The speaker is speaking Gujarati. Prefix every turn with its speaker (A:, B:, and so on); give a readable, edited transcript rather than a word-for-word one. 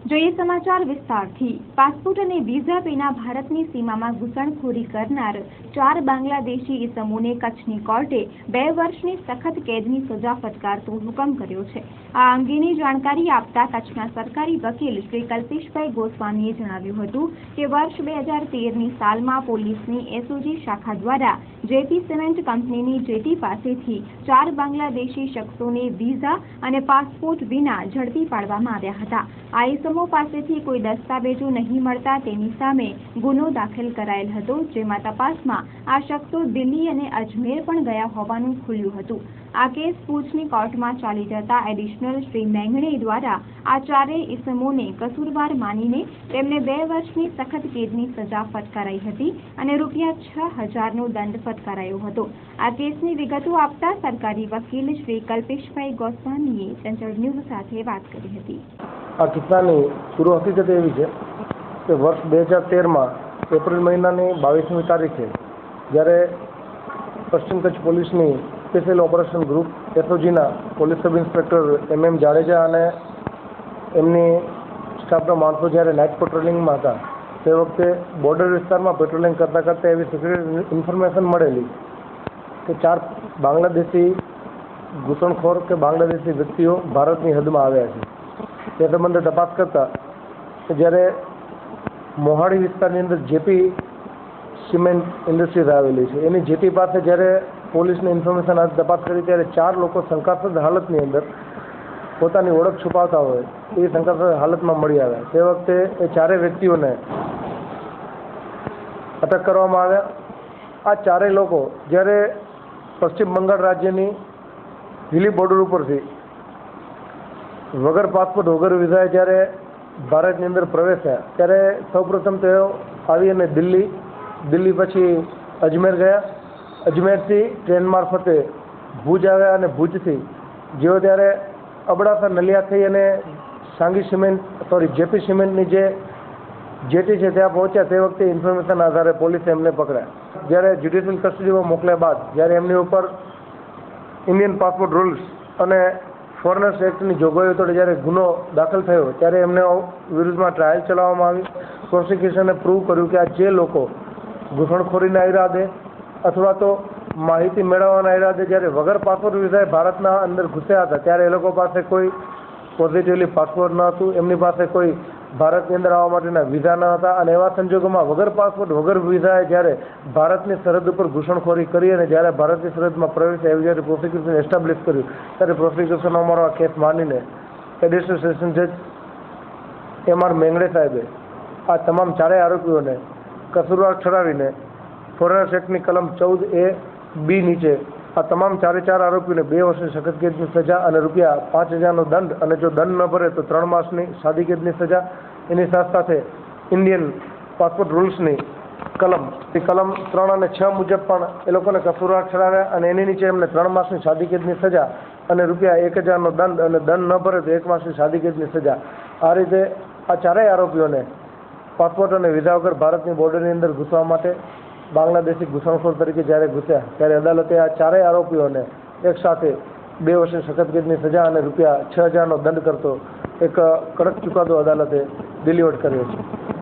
A: જોઈએ સમાચાર વિસ્તારથી। પાસપોર્ટ અને વિઝા વિના ભારતની સીમામાં ઘૂસણખોરી કરનાર 4 બાંગ્લાદેશી ઇસમોને કચ્છની કોર્ટે 2 વર્ષની સખત કેદની સજા ફટકારતો હુકમ કર્યો છે। આ અંગેની જાણકારી આપતા કચ્છના સરકારી વકીલ શ્રી કલ્પેશભાઈ ગોસ્વામીએ જણાવ્યું હતું કે વર્ષ 2013ની સાલમાં પોલીસની એસઓજી શાખા દ્વારા જેપી સિમેન્ટ કંપનીની જેટી પાસેથી 4 બાંગ્લાદેશી શખ્સોને વિઝા અને પાસપોર્ટ વિના ઝડપી પાડવામાં આવ્યા હતા। આ ઇસમો પાસેથી કોઈ દસ્તાવેજો નહીં મળતા તેની સામે ગુનો દાખલ કરાયેલ હતો, જેમાં તપાસમાં આ શખ્સો દિલ્હી અને અજમેર પણ ગયા હોવાનું ખુલ્યું હતું। આ કેસ ભુજની કોર્ટમાં ચાલી જતા એડિશનલ શ્રી મેંગણે દ્વારા આ 4 ઇસમોને કસૂરવાર માનીને તેમને 2 વર્ષની સખત કેદની સજા ફટકારાઈ હતી અને ₹6000નો દંડ ફટકારાયો હતો। આ કેસની વિગતો આપતા સરકારી વકીલ શ્રી કલ્પેશભાઈ ગોસ્વામીએ ચંચળ ન્યૂઝ સાથે વાત કરી હતી।
B: આ કિસ્સાની પૂર્વ હકીકત એવી છે કે વર્ષ 2013માં એપ્રિલ મહિનાની 22મી તારીખે જ્યારે પશ્ચિમ કચ્છ પોલીસની સ્પેશિયલ ઓપરેશન ગ્રુપ એસઓજીના police sub inspector MM Jadeja અને એમની સ્ટાફના માણસો જ્યારે નાઇટ પેટ્રોલિંગમાં હતા તે વખતે બોર્ડર વિસ્તારમાં પેટ્રોલિંગ કરતાં એવી સિક્રેટ ઇન્ફોર્મેશન મળેલી કે 4 બાંગ્લાદેશી ઘૂસણખોર કે બાંગ્લાદેશી વ્યક્તિઓ ભારતની હદમાં આવ્યા છે। તે સંબંધે તપાસ કરતા જ્યારે મોહાડી વિસ્તારની અંદર જેપી સિમેન્ટ ઇન્ડસ્ટ્રીઝ આવેલી છે એની જેટી પાસે જ્યારે પોલીસને ઇન્ફોર્મેશન આજે તપાસ કરી ત્યારે 4 લોકો શંકાસ્પદ હાલતની અંદર પોતાની ઓળખ છુપાવતા હોય એ શંકાસ્પદ હાલતમાં મળી આવ્યા। તે વખતે એ 4 વ્યક્તિઓને અટક કરવામાં આવ્યા। આ 4 લોકો જ્યારે પશ્ચિમ બંગાળ રાજ્યની દિલ્હી બોર્ડર ઉપરથી વગર પાસપોર્ટ વગર વિઝાએ જ્યારે ભારતની અંદર પ્રવેશ્યા ત્યારે સૌપ્રથમ તેઓ આવી અને દિલ્હી પછી અજમેર ગયા। અજમેરથી ટ્રેન મારફતે ભુજ આવ્યા અને ભુજથી જેઓ ત્યારે અબડાસા નલિયા થઈ અને જેપી સિમેન્ટની જે જેટી છે ત્યાં પહોંચ્યા તે વખતે ઇન્ફોર્મેશન આધારે પોલીસે એમને પકડ્યા। જ્યારે જ્યુડિશિયલ કસ્ટડીમાં મોકલ્યા બાદ જ્યારે એમની ઉપર ઇન્ડિયન પાસપોર્ટ રૂલ્સ અને ફોરેનર્સ એક્ટની જોગવાઈઓ હેઠળ જ્યારે ગુનો દાખલ થયો ત્યારે એમને વિરુદ્ધમાં ટ્રાયલ ચલાવવામાં આવી। પ્રોસિક્યુશને પ્રૂવ કર્યું કે આ જે લોકો ઘૂસણખોરીના ઈરાદે અથવા તો માહિતી મેળવવાના ઈરાદે જ્યારે વગર પાસપોર્ટ વિઝાએ ભારતના અંદર ઘૂસ્યા હતા ત્યારે એ લોકો પાસે કોઈ પોઝિટિવલી પાસપોર્ટ ન હતું, એમની પાસે કોઈ ભારતની અંદર આવવા માટેના વિઝા ન હતા અને એવા સંજોગોમાં વગર પાસપોર્ટ વગર વિઝાએ જ્યારે ભારતની સરહદ ઉપર ઘૂસણખોરી કરી અને જ્યારે ભારતની સરહદમાં પ્રવેશ એવી જ્યારે પ્રોસિક્યુશન એસ્ટાબ્લિશ કર્યું ત્યારે પ્રોસિક્યુશન અમારો આ કેસ માનીને એડિશનલ સેશન જજ MR મેંગણે સાહેબે આ તમામ 4 આરોપીઓને કસૂરવાર ઠરાવીને ફોરેનર્સ એક્ટની કલમ 14A(B) નીચે આ તમામ 4 આરોપીઓને 2 વર્ષની સખત કેદની સજા અને ₹5000નો દંડ અને જો દંડ ન ભરે તો 3 માસની સાદી કેદની સજા। એની સાથે ઇન્ડિયન પાસપોર્ટ રૂલ્સની કલમ 3 અને 6 મુજબ પણ એ લોકોને કસૂરવાર ઠરાવ્યા અને એની નીચે એમને 3 માસની સાદી કેદની સજા અને ₹1000નો દંડ અને દંડ ન ભરે તો 1 માસની સાદી કેદની સજા। આ રીતે આ 4 આરોપીઓને પાસપોર્ટ અને વિઝા વગર ભારતની બોર્ડરની અંદર ઘૂસવા માટે બાંગ્લાદેશી ઘૂસણખોર તરીકે જ્યારે ઘૂસ્યા ત્યારે અદાલતે આ 4 આરોપીઓને એક સાથે 2 વર્ષની સખત કેદની સજા અને ₹6000નો દંડ કરતો એક કડક ચુકાદો અદાલતે ડિલિવર કર્યો છે।